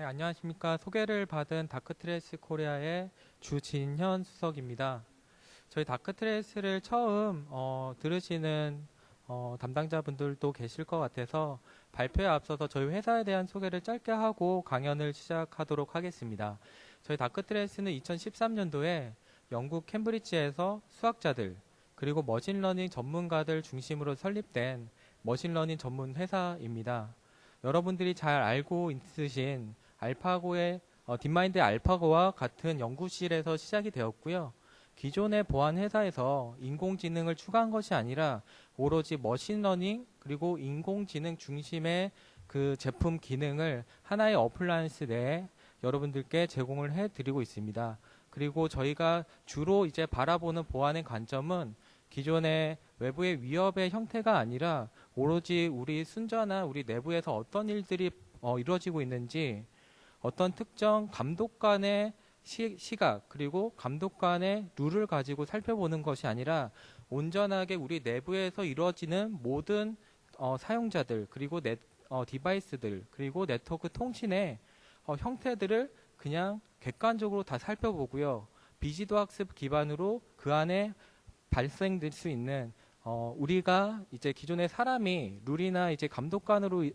네, 안녕하십니까. 소개를 받은 다크트레이스 코리아의 주진현 수석입니다. 저희 다크트레이스를 처음 들으시는 담당자분들도 계실 것 같아서 발표에 앞서서 저희 회사에 대한 소개를 짧게 하고 강연을 시작하도록 하겠습니다. 저희 다크트레이스는 2013년도에 영국 캠브리지에서 수학자들 그리고 머신러닝 전문가들 중심으로 설립된 머신러닝 전문 회사입니다. 여러분들이 잘 알고 있으신 알파고의 딥마인드 알파고와 같은 연구실에서 시작이 되었고요. 기존의 보안 회사에서 인공지능을 추가한 것이 아니라 오로지 머신러닝 그리고 인공지능 중심의 그 제품 기능을 하나의 어플라이언스 내에 여러분들께 제공을 해드리고 있습니다. 그리고 저희가 주로 이제 바라보는 보안의 관점은 기존의 외부의 위협의 형태가 아니라 오로지 우리 순전한 우리 내부에서 어떤 일들이 이루어지고 있는지 어떤 특정 감독 간의 시각 그리고 감독 간의 룰을 가지고 살펴보는 것이 아니라 온전하게 우리 내부에서 이루어지는 모든 사용자들 그리고 디바이스들 그리고 네트워크 통신의 형태들을 그냥 객관적으로 다 살펴보고요. 비지도 학습 기반으로 그 안에 발생될 수 있는 우리가 이제 기존의 사람이 룰이나 이제 감독관으로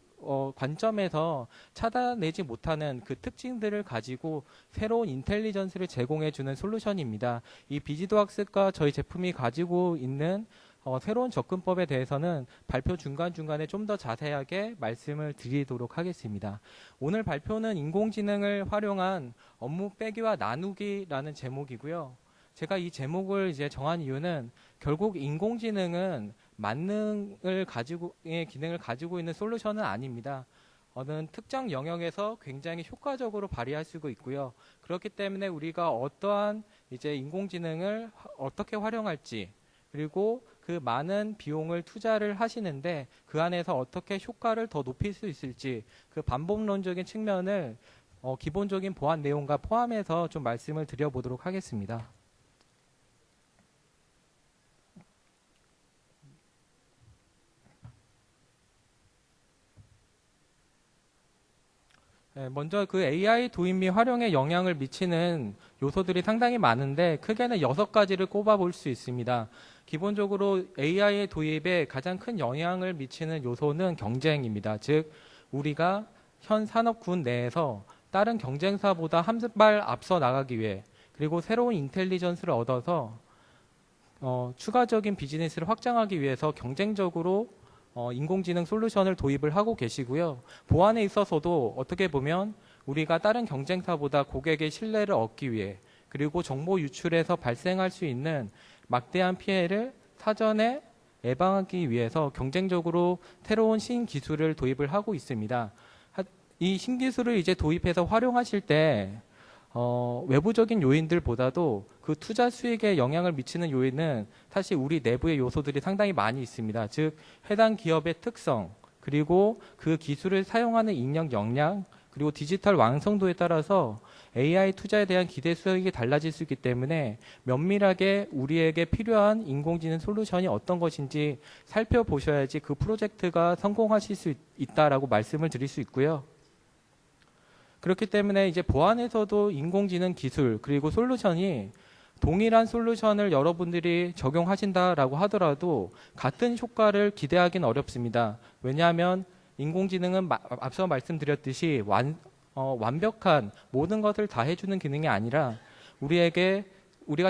관점에서 찾아내지 못하는 그 특징들을 가지고 새로운 인텔리전스를 제공해주는 솔루션입니다. 이 비지도 학습과 저희 제품이 가지고 있는 새로운 접근법에 대해서는 발표 중간중간에 좀 더 자세하게 말씀을 드리도록 하겠습니다. 오늘 발표는 인공지능을 활용한 업무 빼기와 나누기라는 제목이고요. 제가 이 제목을 이제 정한 이유는 결국 인공지능은 만능을 가지고의 기능을 가지고 있는 솔루션은 아닙니다. 어느 특정 영역에서 굉장히 효과적으로 발휘할 수도 있고요. 그렇기 때문에 우리가 어떠한 이제 인공지능을 어떻게 활용할지 그리고 그 많은 비용을 투자를 하시는데 그 안에서 어떻게 효과를 더 높일 수 있을지 그 반복론적인 측면을 기본적인 보안 내용과 포함해서 좀 말씀을 드려보도록 하겠습니다. 네, 먼저 그 AI 도입 및 활용에 영향을 미치는 요소들이 상당히 많은데 크게는 6가지를 꼽아볼 수 있습니다. 기본적으로 AI의 도입에 가장 큰 영향을 미치는 요소는 경쟁입니다. 즉 우리가 현 산업군 내에서 다른 경쟁사보다 한 발 앞서 나가기 위해 그리고 새로운 인텔리전스를 얻어서 추가적인 비즈니스를 확장하기 위해서 경쟁적으로 인공지능 솔루션을 도입을 하고 계시고요. 보안에 있어서도 어떻게 보면 우리가 다른 경쟁사보다 고객의 신뢰를 얻기 위해 그리고 정보 유출에서 발생할 수 있는 막대한 피해를 사전에 예방하기 위해서 경쟁적으로 새로운 신기술을 도입을 하고 있습니다. 이 신기술을 이제 도입해서 활용하실 때 외부적인 요인들보다도 그 투자 수익에 영향을 미치는 요인은 사실 우리 내부의 요소들이 상당히 많이 있습니다. 즉 해당 기업의 특성 그리고 그 기술을 사용하는 인력 역량 그리고 디지털 완성도에 따라서 AI 투자에 대한 기대 수익이 달라질 수 있기 때문에 면밀하게 우리에게 필요한 인공지능 솔루션이 어떤 것인지 살펴보셔야지 그 프로젝트가 성공하실 수 있다라고 말씀을 드릴 수 있고요. 그렇기 때문에 이제 보안에서도 인공지능 기술 그리고 솔루션이 동일한 솔루션을 여러분들이 적용하신다라고 하더라도 같은 효과를 기대하기는 어렵습니다. 왜냐하면 인공지능은 앞서 말씀드렸듯이 완벽한 모든 것을 다 해주는 기능이 아니라 우리가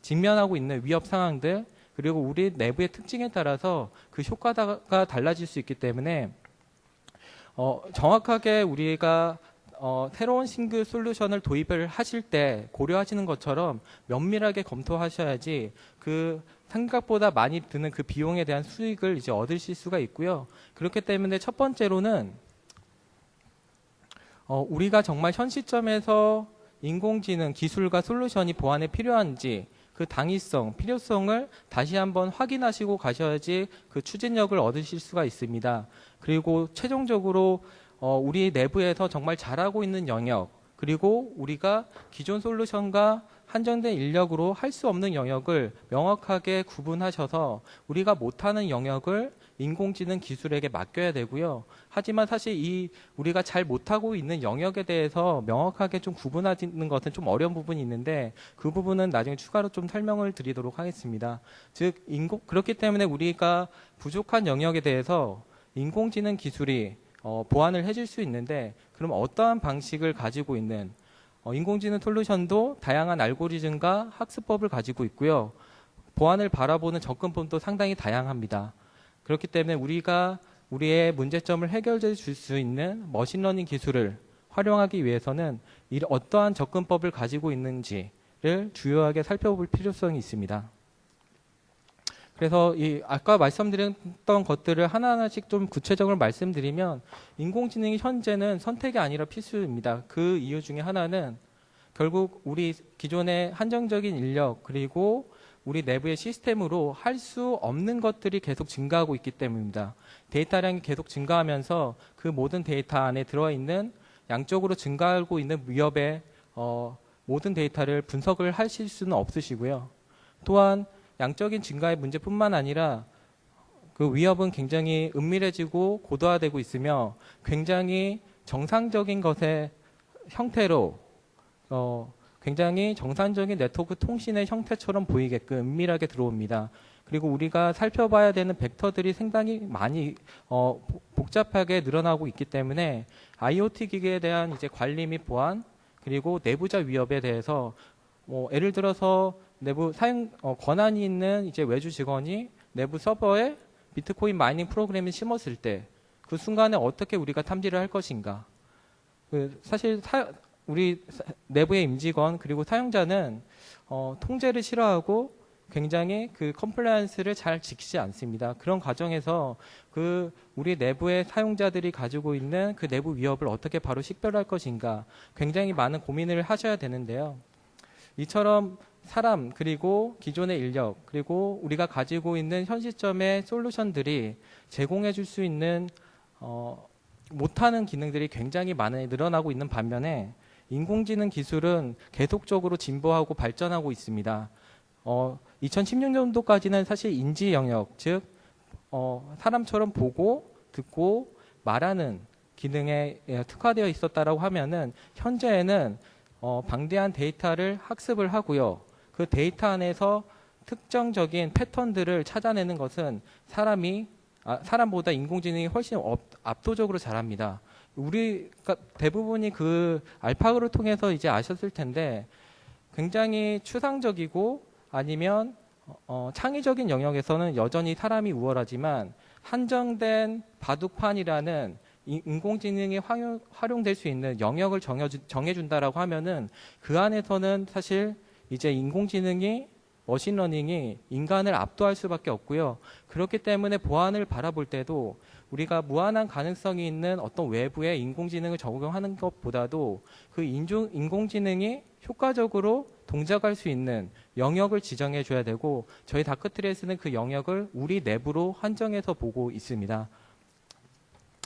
직면하고 있는 위협 상황들 그리고 우리 내부의 특징에 따라서 그 효과가 달라질 수 있기 때문에 정확하게 우리가 새로운 신규 솔루션을 도입을 하실 때 고려하시는 것처럼 면밀하게 검토하셔야지 그 생각보다 많이 드는 그 비용에 대한 수익을 이제 얻으실 수가 있고요. 그렇기 때문에 첫 번째로는 우리가 정말 현 시점에서 인공지능 기술과 솔루션이 보안에 필요한지 그 당위성, 필요성을 다시 한번 확인하시고 가셔야지 그 추진력을 얻으실 수가 있습니다. 그리고 최종적으로 우리 내부에서 정말 잘하고 있는 영역 그리고 우리가 기존 솔루션과 한정된 인력으로 할 수 없는 영역을 명확하게 구분하셔서 우리가 못하는 영역을 인공지능 기술에게 맡겨야 되고요. 하지만 사실 우리가 잘 못하고 있는 영역에 대해서 명확하게 좀 구분하는 것은 좀 어려운 부분이 있는데 그 부분은 나중에 추가로 좀 설명을 드리도록 하겠습니다. 즉, 그렇기 때문에 우리가 부족한 영역에 대해서 인공지능 기술이 보완을 해줄 수 있는데 그럼 어떠한 방식을 가지고 있는 인공지능 솔루션도 다양한 알고리즘과 학습법을 가지고 있고요. 보안을 바라보는 접근법도 상당히 다양합니다. 그렇기 때문에 우리가 우리의 문제점을 해결해 줄 수 있는 머신러닝 기술을 활용하기 위해서는 어떠한 접근법을 가지고 있는지를 주요하게 살펴볼 필요성이 있습니다. 그래서 아까 말씀드렸던 것들을 하나하나씩 좀 구체적으로 말씀드리면 인공지능이 현재는 선택이 아니라 필수입니다. 그 이유 중에 하나는 결국 우리 기존의 한정적인 인력 그리고 우리 내부의 시스템으로 할 수 없는 것들이 계속 증가하고 있기 때문입니다. 데이터량이 계속 증가하면서 그 모든 데이터 안에 들어있는 양적으로 증가하고 있는 위협의 모든 데이터를 분석을 하실 수는 없으시고요. 또한 양적인 증가의 문제뿐만 아니라 그 위협은 굉장히 은밀해지고 고도화되고 있으며 굉장히 정상적인 것의 형태로 굉장히 정상적인 네트워크 통신의 형태처럼 보이게끔 은밀하게 들어옵니다. 그리고 우리가 살펴봐야 되는 벡터들이 상당히 많이 복잡하게 늘어나고 있기 때문에 IoT 기기에 대한 이제 관리 및 보안 그리고 내부자 위협에 대해서 예를 들어서 내부 사용 권한이 있는 이제 외주 직원이 내부 서버에 비트코인 마이닝 프로그램을 심었을 때 그 순간에 어떻게 우리가 탐지를 할 것인가? 사실 우리 내부의 임직원 그리고 사용자는 통제를 싫어하고 굉장히 그 컴플라이언스를 잘 지키지 않습니다. 그런 과정에서 우리 내부의 사용자들이 가지고 있는 그 내부 위협을 어떻게 바로 식별할 것인가 굉장히 많은 고민을 하셔야 되는데요. 이처럼 사람 그리고 기존의 인력 그리고 우리가 가지고 있는 현 시점의 솔루션들이 제공해 줄 수 있는 못하는 기능들이 굉장히 많이 늘어나고 있는 반면에 인공지능 기술은 계속적으로 진보하고 발전하고 있습니다. 2016년도까지는 사실 인지 영역, 즉 사람처럼 보고 듣고 말하는 기능에 특화되어 있었다라고 하면은 현재에는 방대한 데이터를 학습을 하고요. 그 데이터 안에서 특정적인 패턴들을 찾아내는 것은 사람보다 인공지능이 훨씬 압도적으로 잘합니다. 우리가 대부분이 그 알파고를 통해서 이제 아셨을 텐데 굉장히 추상적이고 아니면 창의적인 영역에서는 여전히 사람이 우월하지만 한정된 바둑판이라는 인공지능이 활용될 수 있는 영역을 정해준다라고 하면은 그 안에서는 사실 이제 인공지능이 머신러닝이 인간을 압도할 수밖에 없고요. 그렇기 때문에 보안을 바라볼 때도 우리가 무한한 가능성이 있는 어떤 외부의 인공지능을 적용하는 것보다도 그 인공지능이 효과적으로 동작할 수 있는 영역을 지정해 줘야 되고 저희 다크트레이스는 그 영역을 우리 내부로 한정해서 보고 있습니다.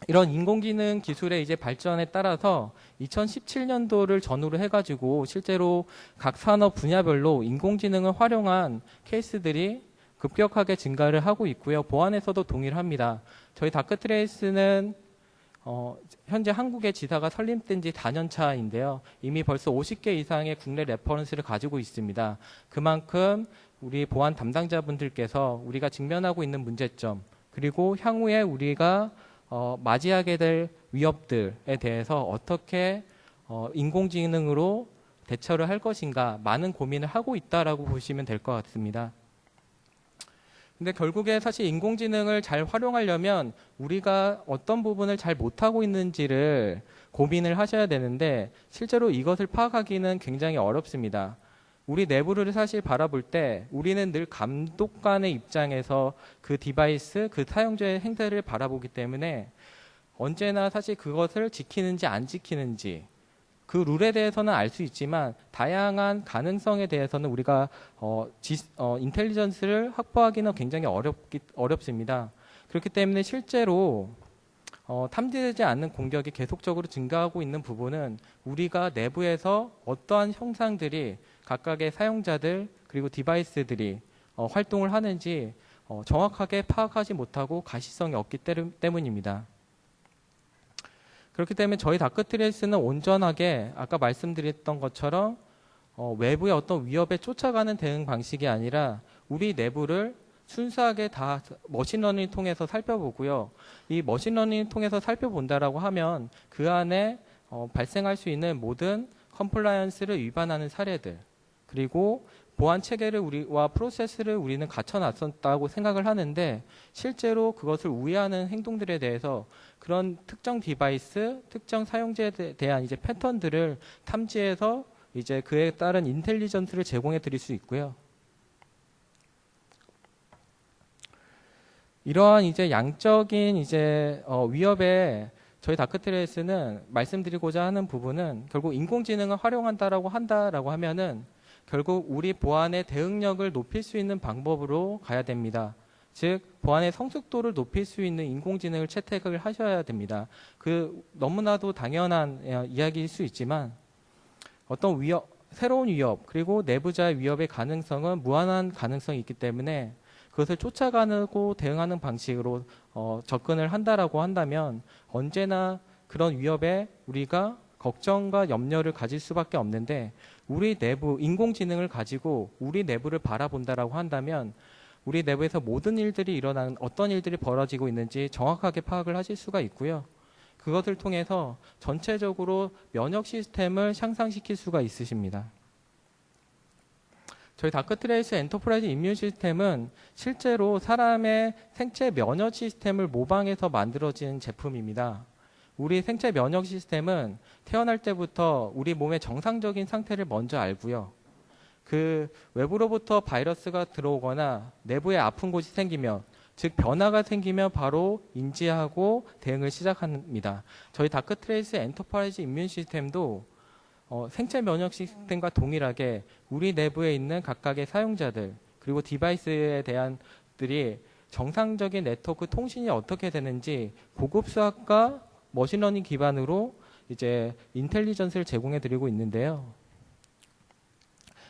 이런 인공지능 기술의 이제 발전에 따라서 2017년도를 전후로 해가지고 실제로 각 산업 분야별로 인공지능을 활용한 케이스들이 급격하게 증가를 하고 있고요. 보안에서도 동일합니다. 저희 다크트레이스는 현재 한국의 지사가 설립된 지 4년 차인데요. 이미 벌써 50개 이상의 국내 레퍼런스를 가지고 있습니다. 그만큼 우리 보안 담당자분들께서 우리가 직면하고 있는 문제점 그리고 향후에 우리가 맞이하게 될 위협들에 대해서 어떻게 인공지능으로 대처를 할 것인가 많은 고민을 하고 있다라고 보시면 될 것 같습니다. 근데 결국에 사실 인공지능을 잘 활용하려면 우리가 어떤 부분을 잘 못하고 있는지를 고민을 하셔야 되는데 실제로 이것을 파악하기는 굉장히 어렵습니다. 우리 내부를 사실 바라볼 때 우리는 늘 감독관의 입장에서 그 디바이스, 그 사용자의 행태를 바라보기 때문에 언제나 사실 그것을 지키는지 안 지키는지 그 룰에 대해서는 알 수 있지만 다양한 가능성에 대해서는 우리가 인텔리전스를 확보하기는 굉장히 어렵습니다. 그렇기 때문에 실제로 탐지되지 않는 공격이 계속적으로 증가하고 있는 부분은 우리가 내부에서 어떠한 형상들이 각각의 사용자들 그리고 디바이스들이 활동을 하는지 정확하게 파악하지 못하고 가시성이 없기 때문입니다. 그렇기 때문에 저희 다크트레이스는 온전하게 아까 말씀드렸던 것처럼 외부의 어떤 위협에 쫓아가는 대응 방식이 아니라 우리 내부를 순수하게 다 머신러닝을 통해서 살펴보고요. 이 머신러닝을 통해서 살펴본다라고 하면 그 안에 발생할 수 있는 모든 컴플라이언스를 위반하는 사례들 그리고 보안 체계를 우리와 프로세스를 우리는 갖춰놨었다고 생각을 하는데 실제로 그것을 우회하는 행동들에 대해서 그런 특정 디바이스, 특정 사용자에 대한 이제 패턴들을 탐지해서 이제 그에 따른 인텔리전스를 제공해 드릴 수 있고요. 이러한 이제 양적인 이제 위협에 저희 다크트레이스는 말씀드리고자 하는 부분은 결국 인공지능을 활용한다라고 하면은 결국 우리 보안의 대응력을 높일 수 있는 방법으로 가야 됩니다. 즉 보안의 성숙도를 높일 수 있는 인공지능을 채택을 하셔야 됩니다. 그 너무나도 당연한 이야기일 수 있지만 어떤 새로운 위협 그리고 내부자의 위협의 가능성은 무한한 가능성이 있기 때문에 그것을 쫓아가고 대응하는 방식으로 접근을 한다라고 한다면 언제나 그런 위협에 우리가 걱정과 염려를 가질 수밖에 없는데 우리 내부 인공지능을 가지고 우리 내부를 바라본다라고 한다면 우리 내부에서 모든 일들이 일어나는 어떤 일들이 벌어지고 있는지 정확하게 파악을 하실 수가 있고요. 그것을 통해서 전체적으로 면역 시스템을 향상시킬 수가 있으십니다. 저희 다크트레이스 엔터프라이즈 이뮤 시스템은 실제로 사람의 생체 면역 시스템을 모방해서 만들어진 제품입니다. 우리 생체 면역 시스템은 태어날 때부터 우리 몸의 정상적인 상태를 먼저 알고요. 그 외부로부터 바이러스가 들어오거나 내부에 아픈 곳이 생기면 즉 변화가 생기면 바로 인지하고 대응을 시작합니다. 저희 다크트레이스 엔터프라이즈 이뮤 시스템도 생체 면역 시스템과 동일하게 우리 내부에 있는 각각의 사용자들 그리고 디바이스에 대한 들이 정상적인 네트워크 통신이 어떻게 되는지 고급 수학과 머신러닝 기반으로 이제 인텔리전스를 제공해 드리고 있는데요.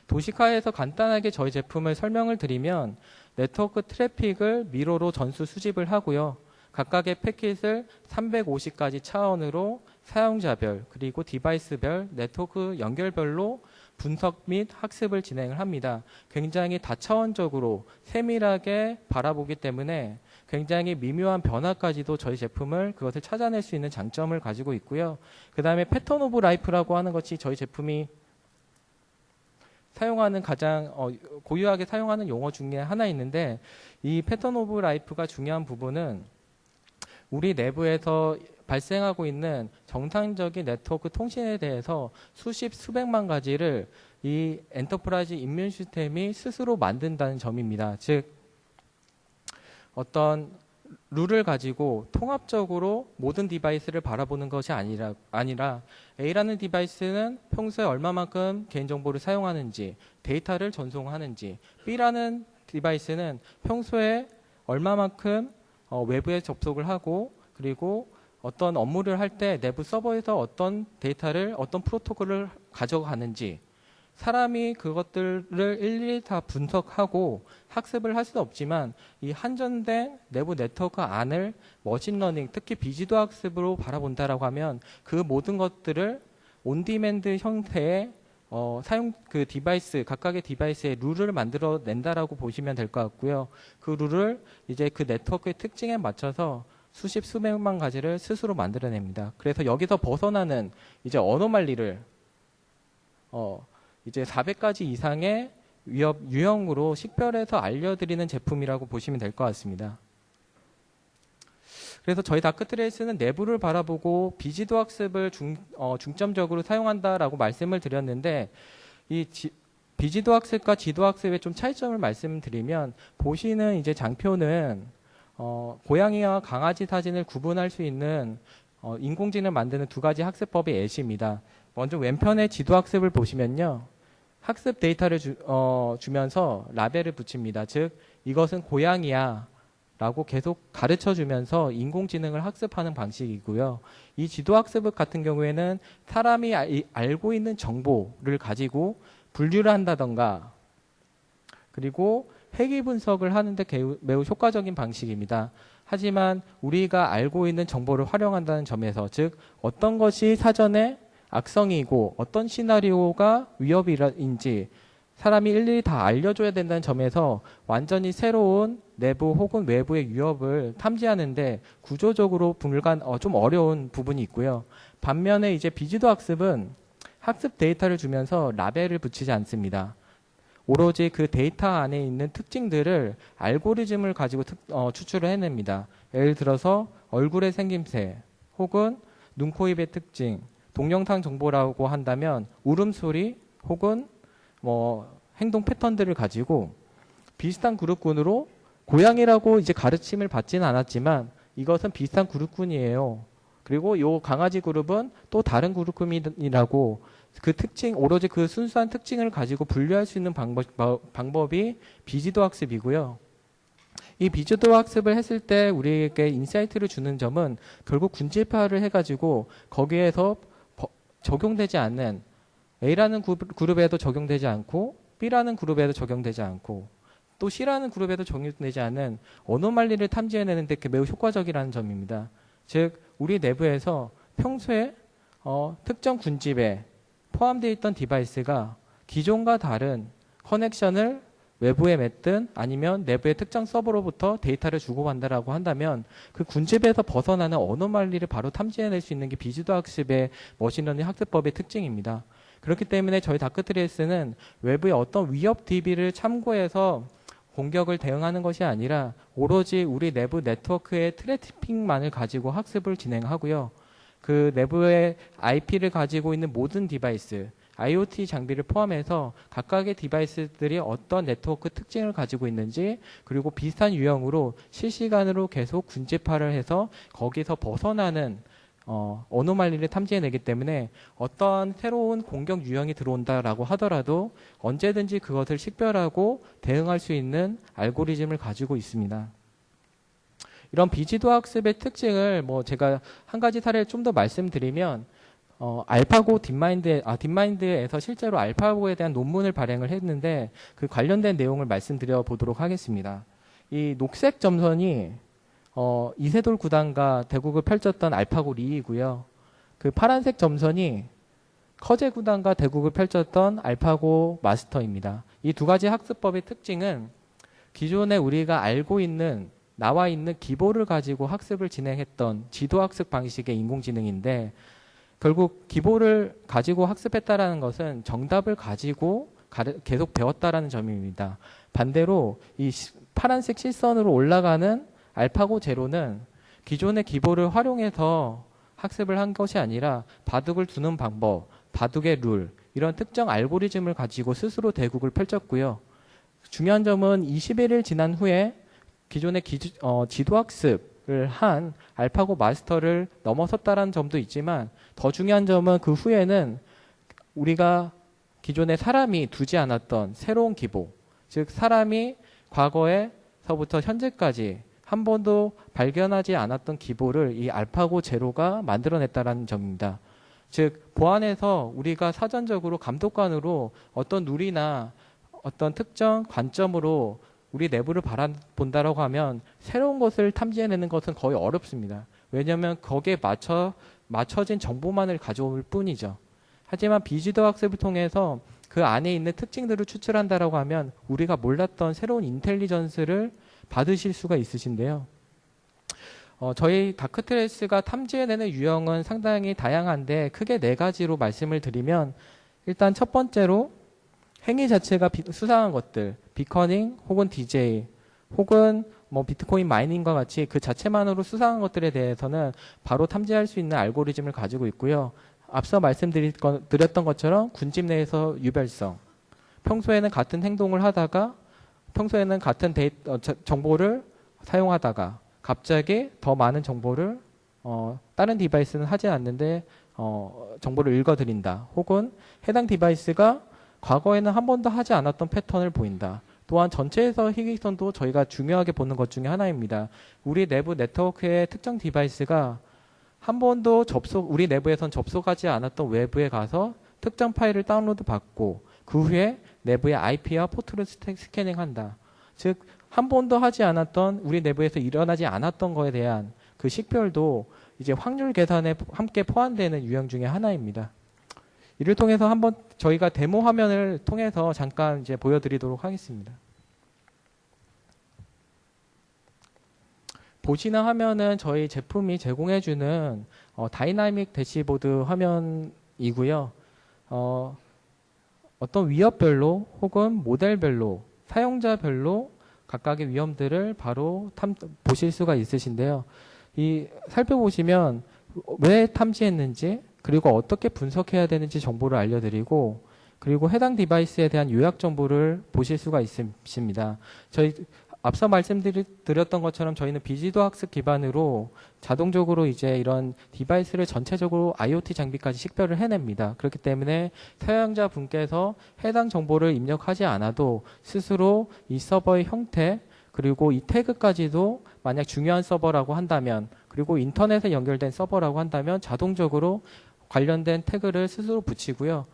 도식화해서 간단하게 저희 제품을 설명을 드리면 네트워크 트래픽을 미로로 전수 수집을 하고요. 각각의 패킷을 350가지 차원으로 사용자별 그리고 디바이스별 네트워크 연결별로 분석 및 학습을 진행을 합니다. 굉장히 다차원적으로 세밀하게 바라보기 때문에 굉장히 미묘한 변화까지도 저희 제품을 그것을 찾아낼 수 있는 장점을 가지고 있고요. 그 다음에 패턴 오브 라이프라고 하는 것이 저희 제품이 사용하는 가장 고유하게 사용하는 용어 중에 하나 있는데 이 패턴 오브 라이프가 중요한 부분은 우리 내부에서 발생하고 있는 정상적인 네트워크 통신에 대해서 수십 수백만 가지를 이 엔터프라이즈 이뮤 시스템이 스스로 만든다는 점입니다. 즉 어떤 룰을 가지고 통합적으로 모든 디바이스를 바라보는 것이 아니라 A라는 디바이스는 평소에 얼마만큼 개인정보를 사용하는지 데이터를 전송하는지 B라는 디바이스는 평소에 얼마만큼 외부에 접속을 하고 그리고 어떤 업무를 할 때 내부 서버에서 어떤 데이터를 어떤 프로토콜을 가져가는지 사람이 그것들을 일일이 다 분석하고 학습을 할 수는 없지만 이 한전된 내부 네트워크 안을 머신러닝 특히 비지도 학습으로 바라본다라고 하면 그 모든 것들을 온디맨드 형태의 그 디바이스 각각의 디바이스의 룰을 만들어 낸다라고 보시면 될 것 같고요. 그 룰을 이제 그 네트워크의 특징에 맞춰서 수십 수백만 가지를 스스로 만들어냅니다. 그래서 여기서 벗어나는 이제 어노말리를 이제 400가지 이상의 위협 유형으로 식별해서 알려드리는 제품이라고 보시면 될 것 같습니다. 그래서 저희 다크트레이스는 내부를 바라보고 비지도 학습을 중점적으로 사용한다라고 말씀을 드렸는데 이 비지도 학습과 지도 학습의 좀 차이점을 말씀드리면 보시는 이제 장표는 고양이와 강아지 사진을 구분할 수 있는 인공지능을 만드는 두 가지 학습법의 예시입니다. 먼저 왼편의 지도 학습을 보시면요. 학습 데이터를 주면서 라벨을 붙입니다. 즉 이것은 고양이야 라고 계속 가르쳐 주면서 인공지능을 학습하는 방식이고요. 이 지도 학습 같은 경우에는 사람이 알고 있는 정보를 가지고 분류를 한다던가 그리고 회귀 분석을 하는데 매우 효과적인 방식입니다. 하지만 우리가 알고 있는 정보를 활용한다는 점에서 즉 어떤 것이 사전에 악성이고 어떤 시나리오가 위협인지 사람이 일일이 다 알려줘야 된다는 점에서 완전히 새로운 내부 혹은 외부의 위협을 탐지하는데 구조적으로 좀 어려운 부분이 있고요. 반면에 이제 비지도 학습은 학습 데이터를 주면서 라벨을 붙이지 않습니다. 오로지 그 데이터 안에 있는 특징들을 알고리즘을 가지고 추출을 해냅니다. 예를 들어서 얼굴의 생김새 혹은 눈, 코, 입의 특징, 동영상 정보라고 한다면 울음소리 혹은 행동 패턴들을 가지고 비슷한 그룹군으로 고양이라고 이제 가르침을 받지는 않았지만 이것은 비슷한 그룹군이에요. 그리고 요 강아지 그룹은 또 다른 그룹군이라고 그 특징, 오로지 그 순수한 특징을 가지고 분류할 수 있는 방법이 비지도 학습이고요. 이 비지도 학습을 했을 때 우리에게 인사이트를 주는 점은 결국 군집화를 해가지고 거기에서 적용되지 않는 A라는 그룹에도 적용되지 않고 B라는 그룹에도 적용되지 않고 또 C라는 그룹에도 적용되지 않은 어노말리를 탐지해내는데 매우 효과적이라는 점입니다. 즉 우리 내부에서 평소에 특정 군집에 포함되어 있던 디바이스가 기존과 다른 커넥션을 외부에 맺든 아니면 내부의 특정 서버로부터 데이터를 주고받는다라고 한다면 그 군집에서 벗어나는 어노말리를 바로 탐지해낼 수 있는 게 비지도 학습의 머신러닝 학습법의 특징입니다. 그렇기 때문에 저희 다크트레이스는 외부의 어떤 위협 DB를 참고해서 공격을 대응하는 것이 아니라 오로지 우리 내부 네트워크의 트래픽만을 가지고 학습을 진행하고요. 그 내부의 IP를 가지고 있는 모든 디바이스, IoT 장비를 포함해서 각각의 디바이스들이 어떤 네트워크 특징을 가지고 있는지 그리고 비슷한 유형으로 실시간으로 계속 군집화를 해서 거기서 벗어나는 어노말리를 탐지해내기 때문에 어떤 새로운 공격 유형이 들어온다라고 하더라도 언제든지 그것을 식별하고 대응할 수 있는 알고리즘을 가지고 있습니다. 이런 비지도 학습의 특징을 제가 한 가지 사례를 좀 더 말씀드리면 알파고 딥마인드에서 실제로 알파고에 대한 논문을 발행을 했는데 그 관련된 내용을 말씀드려 보도록 하겠습니다. 이 녹색 점선이 이세돌 구단과 대국을 펼쳤던 알파고 리이고요. 그 파란색 점선이 커제 구단과 대국을 펼쳤던 알파고 마스터입니다. 이 두 가지 학습법의 특징은 기존에 우리가 알고 있는 나와 있는 기보를 가지고 학습을 진행했던 지도학습 방식의 인공지능인데 결국 기보를 가지고 학습했다라는 것은 정답을 가지고 계속 배웠다라는 점입니다. 반대로 이 파란색 실선으로 올라가는 알파고 제로는 기존의 기보를 활용해서 학습을 한 것이 아니라 바둑을 두는 방법, 바둑의 룰 이런 특정 알고리즘을 가지고 스스로 대국을 펼쳤고요. 중요한 점은 21일 지난 후에 기존의 지도학습을 한 알파고 마스터를 넘어섰다는 점도 있지만 더 중요한 점은 그 후에는 우리가 기존에 사람이 두지 않았던 새로운 기보, 즉 사람이 과거에서부터 현재까지 한 번도 발견하지 않았던 기보를 이 알파고 제로가 만들어냈다는 점입니다. 즉 보안에서 우리가 사전적으로 감독관으로 어떤 룰이나 어떤 특정 관점으로 우리 내부를 바라본다라고 하면 새로운 것을 탐지해내는 것은 거의 어렵습니다. 왜냐하면 거기에 맞춰진 정보만을 가져올 뿐이죠. 하지만 비지도 학습을 통해서 그 안에 있는 특징들을 추출한다라고 하면 우리가 몰랐던 새로운 인텔리전스를 받으실 수가 있으신데요. 저희 다크트레이스가 탐지해내는 유형은 상당히 다양한데 크게 4가지로 말씀을 드리면 일단 첫 번째로 행위 자체가 수상한 것들, 비커닝 혹은 DJ 혹은 비트코인 마이닝과 같이 그 자체만으로 수상한 것들에 대해서는 바로 탐지할 수 있는 알고리즘을 가지고 있고요. 앞서 말씀드렸던 것처럼 군집 내에서 유별성, 평소에는 같은 행동을 하다가 평소에는 같은 정보를 사용하다가 갑자기 더 많은 정보를 다른 디바이스는 하지 않는데 정보를 읽어드린다. 혹은 해당 디바이스가 과거에는 한 번도 하지 않았던 패턴을 보인다. 또한 전체에서 희귀성도 저희가 중요하게 보는 것 중에 하나입니다. 우리 내부 네트워크의 특정 디바이스가 한 번도 우리 내부에선 접속하지 않았던 외부에 가서 특정 파일을 다운로드 받고 그 후에 내부의 IP와 포트를 스캐닝한다. 즉, 한 번도 하지 않았던 우리 내부에서 일어나지 않았던 거에 대한 그 식별도 이제 확률 계산에 함께 포함되는 유형 중에 하나입니다. 이를 통해서 한번 저희가 데모 화면을 통해서 잠깐 이제 보여드리도록 하겠습니다. 보시는 화면은 저희 제품이 제공해주는 다이나믹 대시보드 화면이고요. 어떤 위협별로 혹은 모델별로 사용자별로 각각의 위험들을 바로 보실 수가 있으신데요. 살펴보시면 왜 탐지했는지 그리고 어떻게 분석해야 되는지 정보를 알려드리고 그리고 해당 디바이스에 대한 요약 정보를 보실 수가 있습니다. 저희 앞서 말씀드렸던 것처럼 저희는 비지도 학습 기반으로 자동적으로 이제 이런 디바이스를 전체적으로 IoT 장비까지 식별을 해냅니다. 그렇기 때문에 사용자 분께서 해당 정보를 입력하지 않아도 스스로 이 서버의 형태 그리고 이 태그까지도 만약 중요한 서버라고 한다면 그리고 인터넷에 연결된 서버라고 한다면 자동적으로 관련된 태그를 스스로 붙이고요.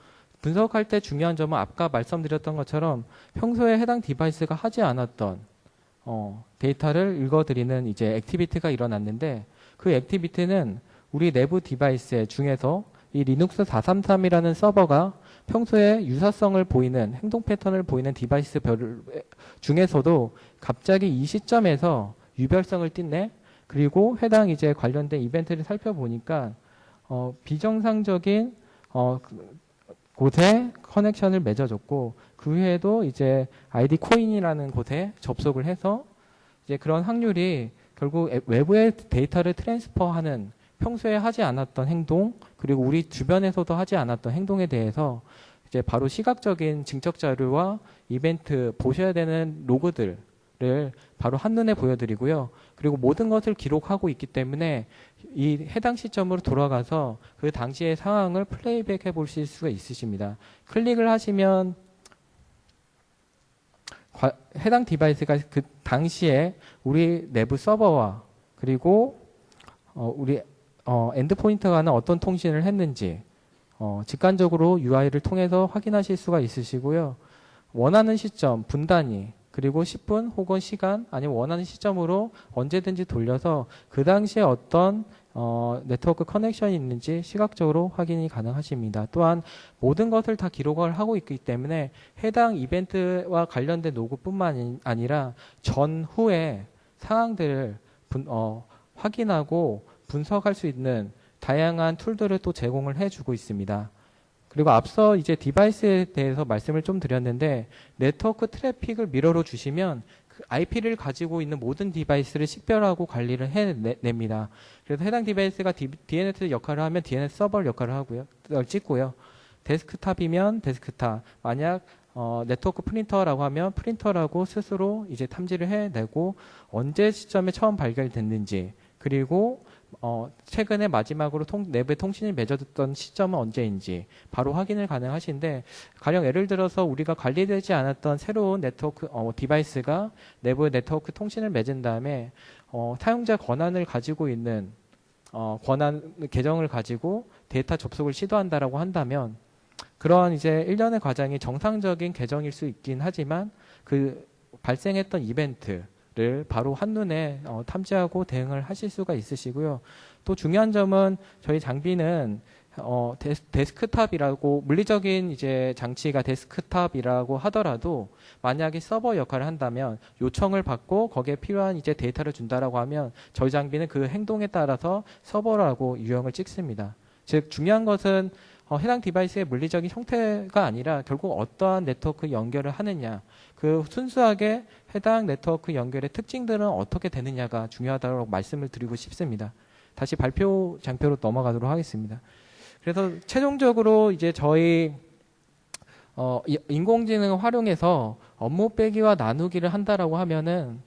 분석할 때 중요한 점은 아까 말씀드렸던 것처럼 평소에 해당 디바이스가 하지 않았던 데이터를 읽어드리는 이제 액티비티가 일어났는데 그 액티비티는 우리 내부 디바이스 중에서 이 리눅스 433이라는 서버가 평소에 유사성을 보이는 행동 패턴을 보이는 디바이스 중에서도 갑자기 이 시점에서 유별성을 띠네. 그리고 해당 이제 관련된 이벤트를 살펴보니까 비정상적인 곳에 커넥션을 맺어줬고 그 후에도 이제 아이디 코인이라는 곳에 접속을 해서 이제 그런 확률이 결국 외부의 데이터를 트랜스퍼하는 평소에 하지 않았던 행동 그리고 우리 주변에서도 하지 않았던 행동에 대해서 이제 바로 시각적인 증적 자료와 이벤트 보셔야 되는 로그들을 바로 한눈에 보여드리고요. 그리고 모든 것을 기록하고 있기 때문에 이 해당 시점으로 돌아가서 그 당시의 상황을 플레이백 해보실 수가 있으십니다. 클릭을 하시면 해당 디바이스가 그 당시에 우리 내부 서버와 그리고 우리 엔드포인트 간에 어떤 통신을 했는지 직관적으로 UI를 통해서 확인하실 수가 있으시고요. 원하는 시점, 분단위 그리고 10분 혹은 시간 아니면 원하는 시점으로 언제든지 돌려서 그 당시에 어떤 네트워크 커넥션이 있는지 시각적으로 확인이 가능하십니다. 또한 모든 것을 다 기록을 하고 있기 때문에 해당 이벤트와 관련된 로그뿐만 아니라 전후의 상황들을 확인하고 분석할 수 있는 다양한 툴들을 또 제공을 해주고 있습니다. 그리고 앞서 이제 디바이스에 대해서 말씀을 좀 드렸는데 네트워크 트래픽을 미러로 주시면 그 IP를 가지고 있는 모든 디바이스를 식별하고 관리를 해냅니다. 그래서 해당 디바이스가 DNS 역할을 하면 DNS 서버 역할을 하고요. 찍고요. 데스크탑이면 데스크탑. 만약 네트워크 프린터라고 하면 프린터라고 스스로 이제 탐지를 해내고 언제 시점에 처음 발견됐는지 그리고 최근에 마지막으로 내부에 통신이 맺어졌던 시점은 언제인지 바로 확인을 가능하신데 가령 예를 들어서 우리가 관리되지 않았던 새로운 네트워크 디바이스가 내부의 네트워크 통신을 맺은 다음에 사용자 권한을 가지고 있는 권한 계정을 가지고 데이터 접속을 시도한다라고 한다면 그러한 이제 일련의 과정이 정상적인 계정일 수 있긴 하지만 그 발생했던 이벤트를 바로 한눈에 탐지하고 대응을 하실 수가 있으시고요. 또 중요한 점은 저희 장비는 데스크탑이라고 물리적인 이제 장치가 데스크탑이라고 하더라도 만약에 서버 역할을 한다면 요청을 받고 거기에 필요한 이제 데이터를 준다라고 하면 저희 장비는 그 행동에 따라서 서버라고 유형을 찍습니다. 즉 중요한 것은 해당 디바이스의 물리적인 형태가 아니라 결국 어떠한 네트워크 연결을 하느냐 그 순수하게 해당 네트워크 연결의 특징들은 어떻게 되느냐가 중요하다고 말씀을 드리고 싶습니다. 다시 발표 장표로 넘어가도록 하겠습니다. 그래서 최종적으로 이제 저희 인공지능을 활용해서 업무 빼기와 나누기를 한다라고 하면은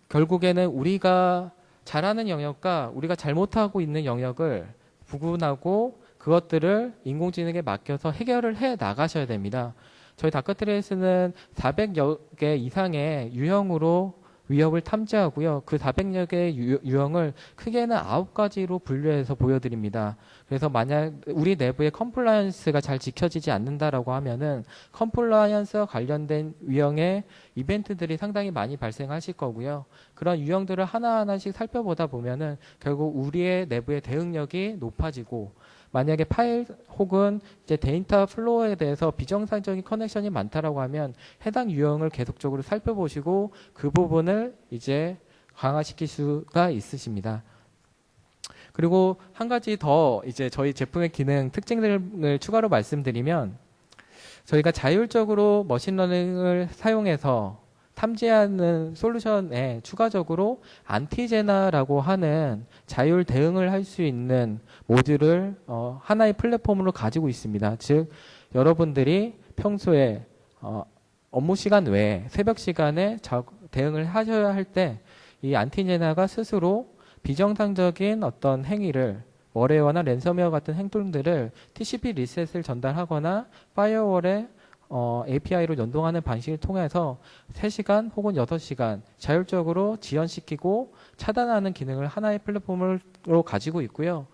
결국에는 우리가 잘하는 영역과 우리가 잘못하고 있는 영역을 구분하고 그것들을 인공지능에 맡겨서 해결을 해 나가셔야 됩니다. 저희 다크트레이스는 400여 개 이상의 유형으로 위협을 탐지하고요. 그 400여 개의 유형을 크게는 9가지로 분류해서 보여드립니다. 그래서 만약 우리 내부의 컴플라이언스가 잘 지켜지지 않는다라고 하면은 컴플라이언스와 관련된 유형의 이벤트들이 상당히 많이 발생하실 거고요. 그런 유형들을 하나하나씩 살펴보다 보면은 결국 우리의 내부의 대응력이 높아지고, 만약에 파일 혹은 이제 데이터 플로어에 대해서 비정상적인 커넥션이 많다라고 하면 해당 유형을 계속적으로 살펴보시고 그 부분을 이제 강화시킬 수가 있으십니다. 그리고 한 가지 더 이제 저희 제품의 기능 특징들을 추가로 말씀드리면, 저희가 자율적으로 머신러닝을 사용해서 탐지하는 솔루션에 추가적으로 안티제나라고 하는 자율 대응을 할 수 있는 모듈을 하나의 플랫폼으로 가지고 있습니다. 즉 여러분들이 평소에 업무 시간 외에 새벽 시간에 대응을 하셔야 할 때 이 안티제나가 스스로 비정상적인 어떤 행위를, 월웨어나 랜섬웨어 같은 행동들을 TCP 리셋을 전달하거나 파이어월에 API로 연동하는 방식을 통해서 3시간 혹은 6시간 자율적으로 지연시키고 차단하는 기능을 하나의 플랫폼으로 가지고 있고요.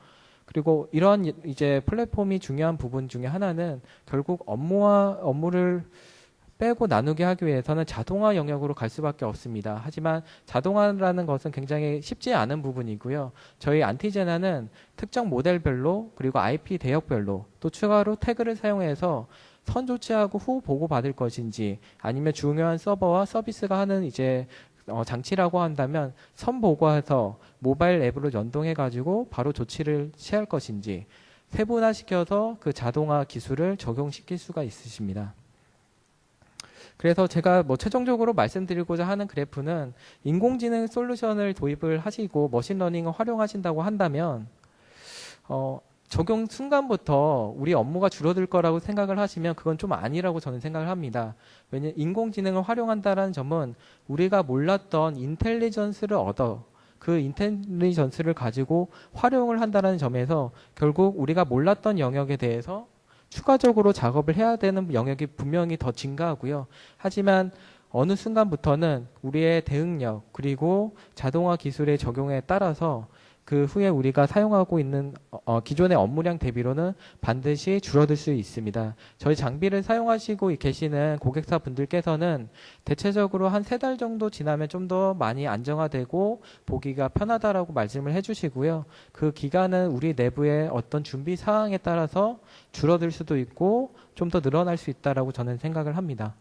그리고 이런 이제 플랫폼이 중요한 부분 중에 하나는 결국 업무를 빼고 나누게 하기 위해서는 자동화 영역으로 갈 수밖에 없습니다. 하지만 자동화라는 것은 굉장히 쉽지 않은 부분이고요. 저희 안티제나는 특정 모델별로 그리고 IP 대역별로 또 추가로 태그를 사용해서 선 조치하고 후 보고받을 것인지, 아니면 중요한 서버와 서비스가 하는 이제 장치라고 한다면 선 보고해서 모바일 앱으로 연동해 가지고 바로 조치를 취할 것인지 세분화시켜서 그 자동화 기술을 적용시킬 수가 있으십니다. 그래서 제가 최종적으로 말씀드리고자 하는 그래프는, 인공지능 솔루션을 도입을 하시고 머신러닝을 활용하신다고 한다면 적용 순간부터 우리 업무가 줄어들 거라고 생각을 하시면 그건 좀 아니라고 저는 생각을 합니다. 왜냐하면 인공지능을 활용한다는 점은 우리가 몰랐던 인텔리전스를 그 인텔리전스를 가지고 활용을 한다는 점에서 결국 우리가 몰랐던 영역에 대해서 추가적으로 작업을 해야 되는 영역이 분명히 더 증가하고요. 하지만 어느 순간부터는 우리의 대응력 그리고 자동화 기술의 적용에 따라서 그 후에 우리가 사용하고 있는 기존의 업무량 대비로는 반드시 줄어들 수 있습니다. 저희 장비를 사용하시고 계시는 고객사 분들께서는 대체적으로 한 3달 정도 지나면 좀 더 많이 안정화되고 보기가 편하다라고 말씀을 해주시고요. 그 기간은 우리 내부의 어떤 준비 사항에 따라서 줄어들 수도 있고 좀 더 늘어날 수 있다라고 저는 생각을 합니다.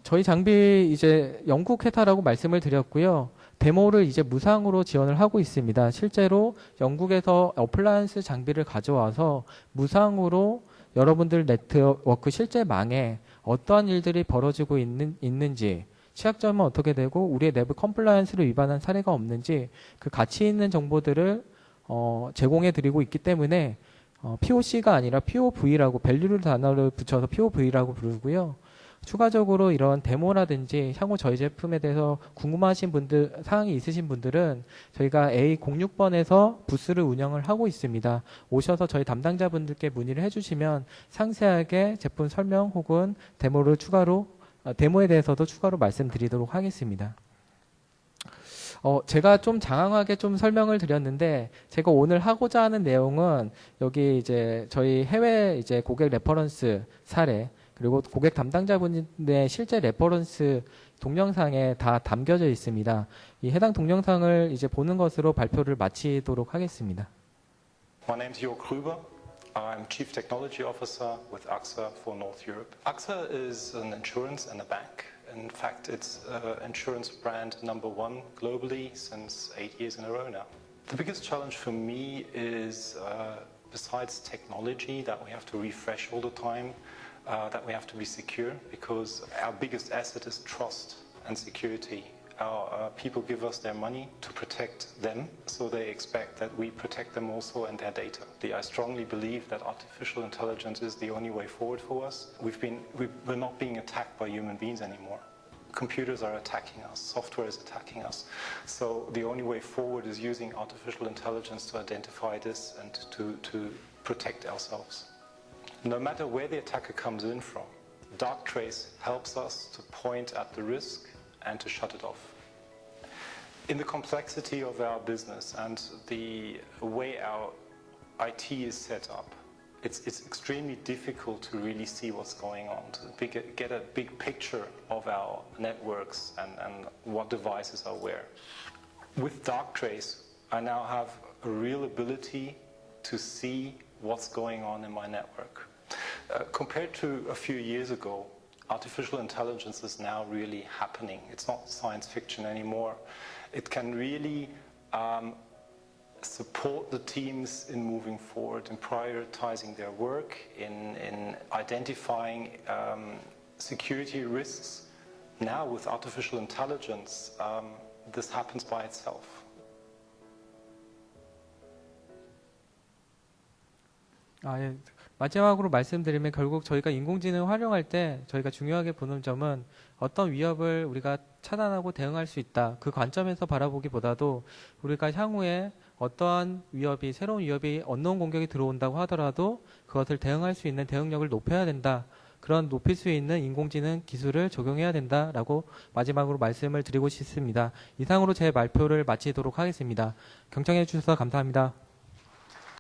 저희 장비 이제 영국 회사라고 말씀을 드렸고요. 데모를 이제 무상으로 지원을 하고 있습니다. 실제로 영국에서 어플라이언스 장비를 가져와서 무상으로 여러분들 네트워크 실제 망에 어떠한 일들이 벌어지고 있는지, 취약점은 어떻게 되고 우리의 내부 컴플라이언스를 위반한 사례가 없는지 그 가치 있는 정보들을 제공해 드리고 있기 때문에 POC가 아니라 POV라고 밸류를 단어를 붙여서 POV라고 부르고요. 추가적으로 이런 데모라든지 향후 저희 제품에 대해서 궁금하신 분들, 사항이 있으신 분들은 저희가 A06번에서 부스를 운영을 하고 있습니다. 오셔서 저희 담당자분들께 문의를 해주시면 상세하게 제품 설명 혹은 데모에 대해서도 추가로 말씀드리도록 하겠습니다. 제가 좀 장황하게 좀 설명을 드렸는데, 제가 오늘 하고자 하는 내용은 여기 이제 저희 해외 이제 고객 레퍼런스 사례, 그리고 고객 담당자분의 실제 레퍼런스 동영상에 다 담겨져 있습니다. 이 해당 동영상을 이제 보는 것으로 발표를 마치도록 하겠습니다. My name is Jörg Grüber. I'm Chief Technology Officer with AXA for North Europe. AXA is an insurance and a bank. In fact, it's insurance brand #1 globally since 8 years in a row now. The biggest challenge for me is, besides technology that we have to refresh all the time, that we have to be secure, because our biggest asset is trust and security. Our people give us their money to protect them, so they expect that we protect them also and their data. I strongly believe that artificial intelligence is the only way forward for us. We're not being attacked by human beings anymore. Computers are attacking us, software is attacking us. So the only way forward is using artificial intelligence to identify this and to protect ourselves. No matter where the attacker comes in from, Darktrace helps us to point at the risk and to shut it off. In the complexity of our business and the way our IT is set up, it's extremely difficult to really see what's going on, to get a big picture of our networks and what devices are where. With Darktrace, I now have a real ability to see what's going on in my network. Compared to a few years ago, artificial intelligence is now really happening. It's not science fiction anymore. It can really support the teams in moving forward, in prioritizing their work, in identifying security risks. Now with artificial intelligence, this happens by itself. 예. 마지막으로 말씀드리면 결국 저희가 인공지능을 활용할 때 저희가 중요하게 보는 점은 어떤 위협을 우리가 차단하고 대응할 수 있다. 그 관점에서 바라보기보다도 우리가 향후에 어떠한 위협이, 새로운 위협이 언노운 공격이 들어온다고 하더라도 그것을 대응할 수 있는 대응력을 높여야 된다. 그런 높일 수 있는 인공지능 기술을 적용해야 된다라고 마지막으로 말씀을 드리고 싶습니다. 이상으로 제 발표를 마치도록 하겠습니다. 경청해 주셔서 감사합니다.